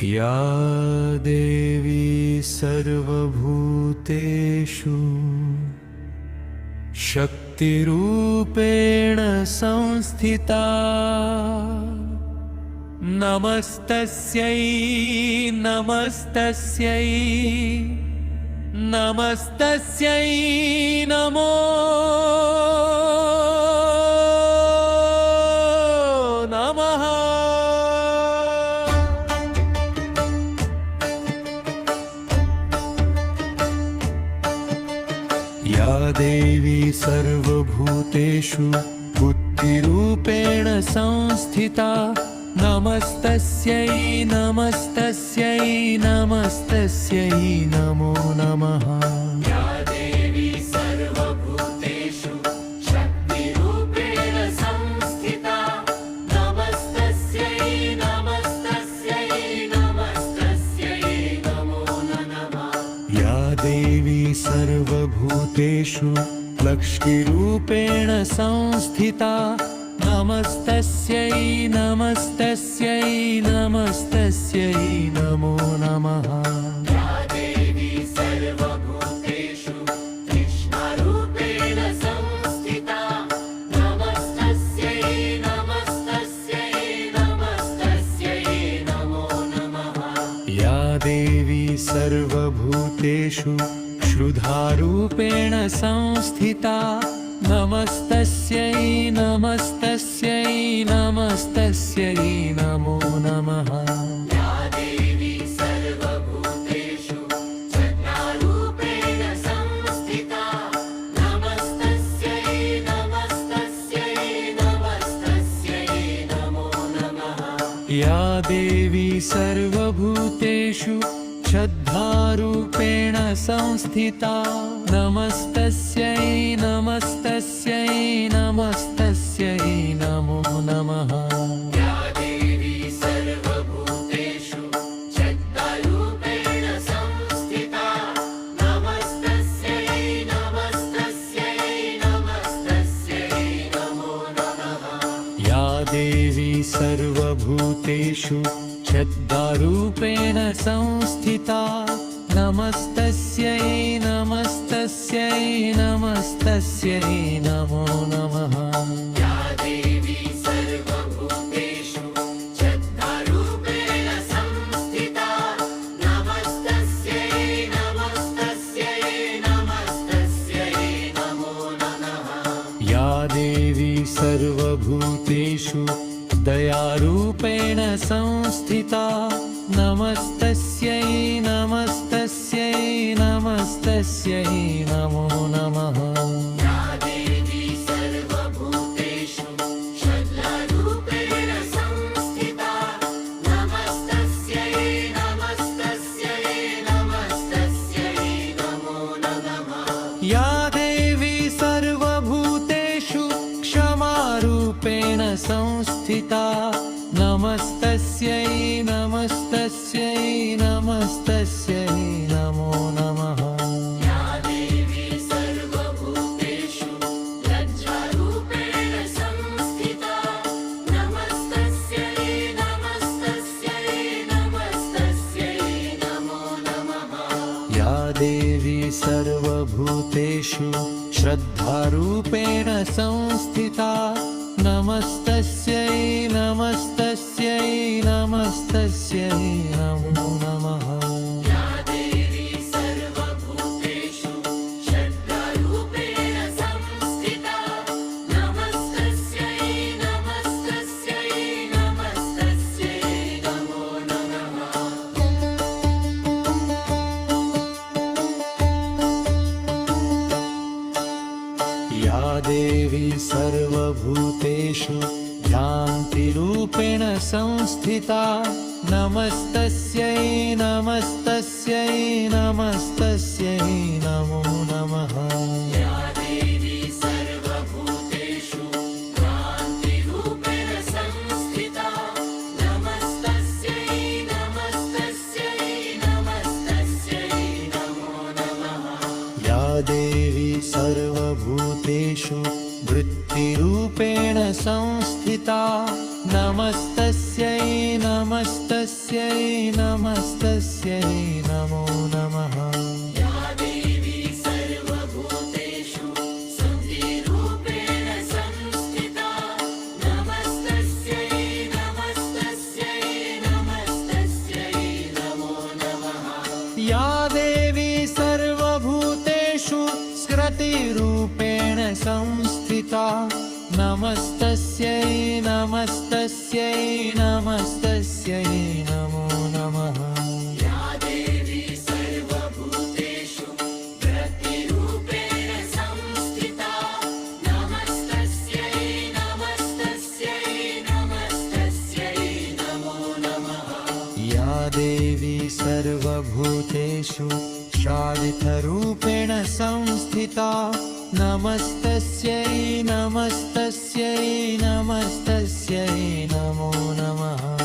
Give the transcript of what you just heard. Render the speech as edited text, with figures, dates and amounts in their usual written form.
या देवी सर्वभूतेषु शक्तिरूपेण संस्थिता नमस्तस्यै नमस्तस्यै नमस्तस्यै नमो नमः। या देवी सर्वभूतेषु बुद्धिरूपेण संस्थिता नमस्तस्यै नमस्तस्यै नमस्तस्यै नमो नमः। या देवी सर्वभूतेषु शक्तिरूपेण संस्थिता नमस्तस्यै नमस्तस्यै नमस्तस्यै नमो नमः। या देवी सर्वभूतेषु लक्ष्मीरूपेण संस्थिता नमस्तस्यै नमस्तस्यै नमस्तस्यै नमो नमः। या देवी सर्वभूतेषु कृष्णरूपेण संस्थिता नमस्तस्यै नमस्तस्यै नमस्तस्यै नमो नमः। या देवी सर्वभूतेषु श्रुधारूपेण संस्थिता नमस्तस्यै नमस्तस्यै नमस्तस्यै नमो नमः। या देवी सर्वभूतेषु छद्मरूपेण संस्थिता नमस्तस्यै नमस्तस्यै नमस्तस्यै नमो नमः। या देवी सर्वभूतेषु श्रद्धारूपेण संस्थिता नमस्तस्यै नमस्तस्यै नमस्तस्यै नमो नमः। या देवी सर्वभूतेषु छद्मरूपेण संस्थिता नमस्तस्यै नमस्तस्यै नमस्तस्यै नमो नमः। या देवी सर्वभूतेषु श्रद्धारूपेण संस्थिता नमस्तस्यै नमस्तस्यै नमस्तस्यै नमो नमः। या देवी सर्वभूतेषु छद्मरूपेण संस्थिता नमस्तस्यै नमस्तस्यै नमस्तस्यै नमो नमः। या देवी सर्वभूतेषु दयारूपेण संस्थिता नमस्तस्यै नमस्तस्यै नमस्तस्यै नमो नमः। या देवी सर्वभूतेषु शक्तिरूपेण संस्थिता नमस्तस्यै नमस्तस्यै नमस्तस्यै नमो नमः। या देवी सर्वभूतेषु क्षमारूपेण संस्थिता नमस्तस्यै नमस्तस्यै नमस्तस्यै नमो नमः। या देवी सर्वभूतेषु लज्जारूपेण संस्थिता नमस्तस्यै नमस्तस्यै नमस्तस्यै नमो नमः। या देवी सर्वभूतेषु श्रद्धारूपेण संस्थिता नमस्तस्यै नमस्तस्यै नमस्तस्यै नमो नमः। या देवी सर्वभूतेषु शक्तिरूपेण संस्थिता नमस्तस्यै नमस्तस्यै नमस्तस्यै नमो नमः। या देवी सर्वभूतेषु ध्यान्तिरूपेण संस्थिता नमस्तस्यै नमस्तस्यै नमस्तस्यै नमो नमः। या देवी सर्वभूतेषु क्रान्तिरूपेण संस्थिता नमस्तस्यै नमस्तस्यै नमस्तस्यै नमो नमः। या देवी सर्वभूतेषु वृत्तिरूपेण संस्थिता नमस्तस्यै नमस्तस्यै नमस्तस्यै नमो नमः या देवी सर्वभूतेषु संविरूपेण संस्थिता नमस्तस्यै नमस्तस्यै नमस्तस्यै नमो नमः या देवी सर्वभूतेषु स्कृतिरूपेण संस्थिता नमस्तस्यै नमस्तस्यै नमस्तस्यै नमो नमः या देवी सर्वभूतेषु प्रतिरूपेण संस्थिता नमस्तस्यै नमस्तस्यै नमस्तस्यै नमो नमः या देवी सर्वभूतेषु शालितरूपेण संस्थिता नमस्तस्यै नमस्तस्यै नमस्तस्यै नमो नमः